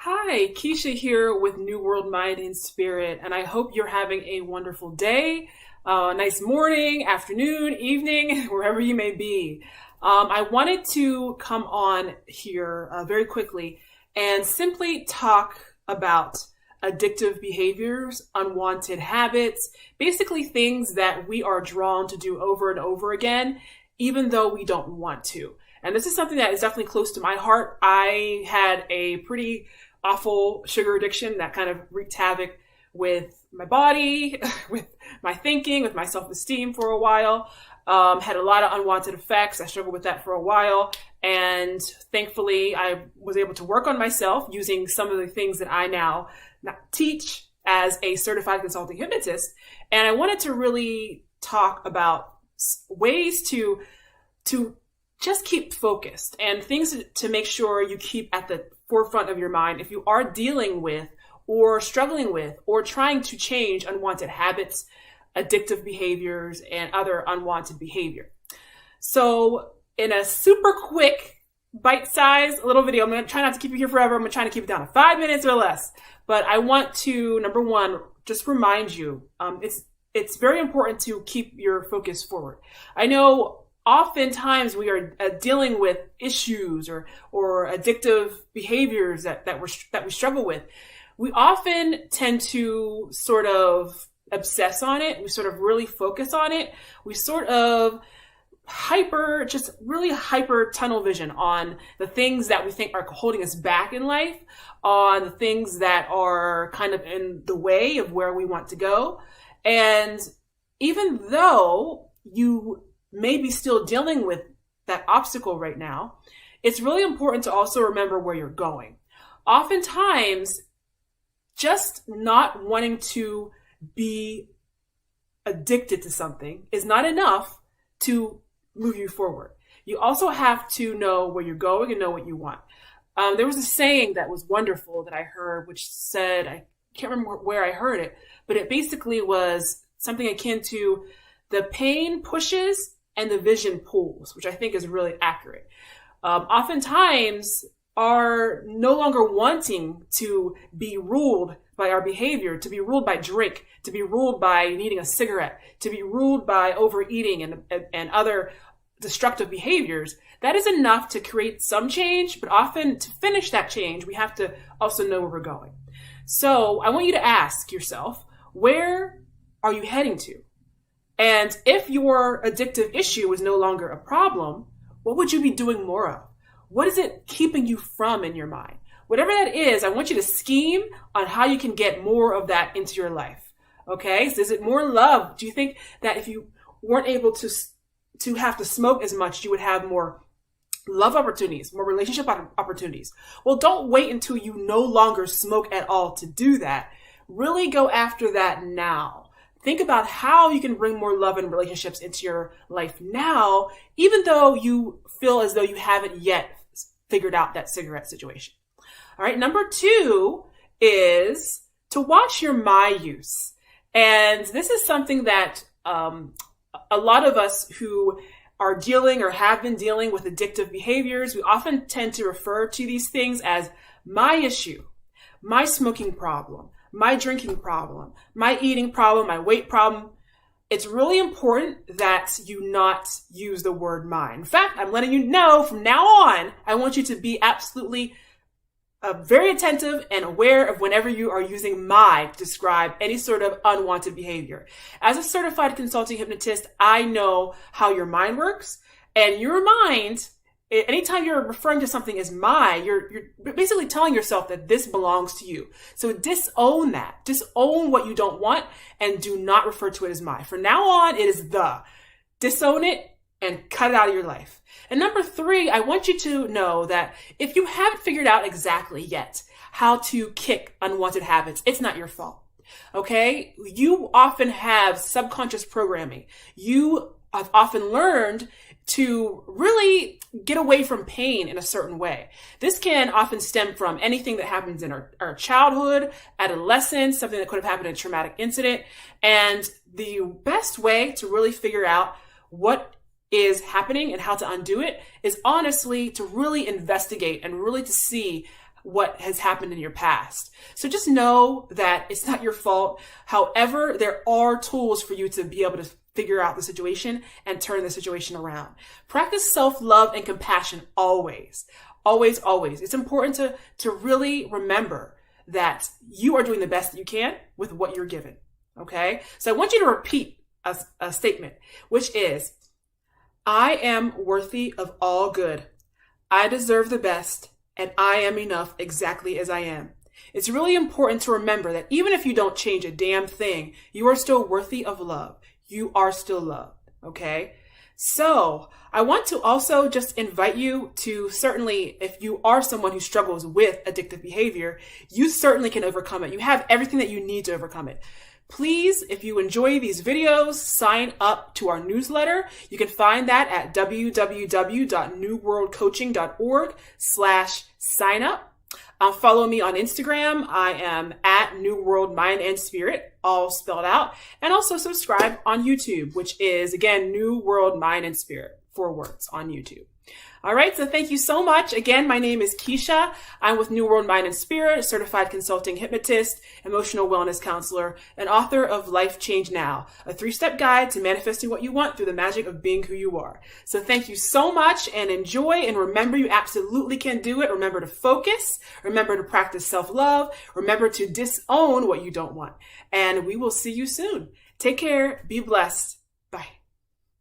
Hi, Keisha here with New World Mind and Spirit, and I hope you're having a wonderful day, nice morning, afternoon, evening, wherever you may be. I wanted to come on here very quickly and simply talk about addictive behaviors, unwanted habits, basically things that we are drawn to do over and over again, even though we don't want to. And this is something that is definitely close to my heart. I had a pretty awful sugar addiction that kind of wreaked havoc with my body, with my thinking, with my self-esteem for a while. Had a lot of unwanted effects. I struggled with that for a while. And thankfully, I was able to work on myself using some of the things that I now teach as a certified consulting hypnotist. And I wanted to really talk about ways to just keep focused and things to make sure you keep at the forefront of your mind if you are dealing with or struggling with or trying to change unwanted habits, addictive behaviors, and other unwanted behavior. So in a super quick, bite-sized little video, I'm going to try not to keep you here forever. I'm going to try to keep it down to 5 minutes or less. But I want to, number one, just remind you, it's very important to keep your focus forward. I know oftentimes we are dealing with issues or addictive behaviors that we struggle with. We often tend to sort of obsess on it. We sort of really focus on it. We sort of hyper tunnel vision on the things that we think are holding us back in life, on the things that are kind of in the way of where we want to go. And even though you may be still dealing with that obstacle right now, it's really important to also remember where you're going. Oftentimes, just not wanting to be addicted to something is not enough to move you forward. You also have to know where you're going and know what you want. There was a saying that was wonderful that I heard, which said, I can't remember where I heard it, but it basically was something akin to the pain pushes and the vision pulls, which I think is really accurate. Oftentimes are no longer wanting to be ruled by our behavior, to be ruled by drink, to be ruled by needing a cigarette, to be ruled by overeating and other destructive behaviors. That is enough to create some change, but often to finish that change, we have to also know where we're going. So I want you to ask yourself, where are you heading to? And if your addictive issue is no longer a problem, what would you be doing more of? What is it keeping you from in your mind? Whatever that is, I want you to scheme on how you can get more of that into your life. Okay? So is it more love? Do you think that if you weren't able to have to smoke as much, you would have more love opportunities, more relationship opportunities? Well, don't wait until you no longer smoke at all to do that. Really go after that now. Think about how you can bring more love and relationships into your life now, even though you feel as though you haven't yet figured out that cigarette situation. All right. Number two is to watch your my use. And this is something that a lot of us who are dealing or have been dealing with addictive behaviors, we often tend to refer to these things as my issue, my smoking problem, my drinking problem, my eating problem, my weight problem. It's really important that you not use the word mine. In fact, I'm letting you know from now on, I want you to be absolutely very attentive and aware of whenever you are using my to describe any sort of unwanted behavior. As a certified consulting hypnotist, I know how your mind works, and your mind, anytime you're referring to something as you're basically telling yourself that this belongs to you. So disown that. Disown what you don't want and do not refer to it as my. From now on, it is the. Disown it and cut it out of your life. And number three, I want you to know that if you haven't figured out exactly yet how to kick unwanted habits, it's not your fault. Okay? You often have subconscious programming. You have often learned to really get away from pain in a certain way. This can often stem from anything that happens in our childhood, adolescence, something that could have happened in a traumatic incident. And the best way to really figure out what is happening and how to undo it is honestly to really investigate and really to see what has happened in your past. So just know that it's not your fault. However, there are tools for you to be able to figure out the situation and turn the situation around. Practice self-love and compassion always. Always, always. It's important to really remember that you are doing the best that you can with what you're given. Okay? So I want you to repeat a statement, which is, I am worthy of all good. I deserve the best, and I am enough exactly as I am. It's really important to remember that even if you don't change a damn thing, you are still worthy of love. You are still loved. Okay? So I want to also just invite you to, certainly, if you are someone who struggles with addictive behavior, you certainly can overcome it. You have everything that you need to overcome it. Please, if you enjoy these videos, sign up to our newsletter. You can find that at www.newworldcoaching.org/sign up. Follow me on Instagram. I am at New World Mind and Spirit, all spelled out. And also subscribe on YouTube, which is, again, New World Mind and Spirit, 4 words on YouTube. All right, so thank you so much. Again, my name is Keisha. I'm with New World Mind and Spirit, certified consulting hypnotist, emotional wellness counselor, and author of Life Change Now, a 3-step guide to manifesting what you want through the magic of being who you are. So thank you so much and enjoy. And remember, you absolutely can do it. Remember to focus. Remember to practice self-love. Remember to disown what you don't want. And we will see you soon. Take care. Be blessed.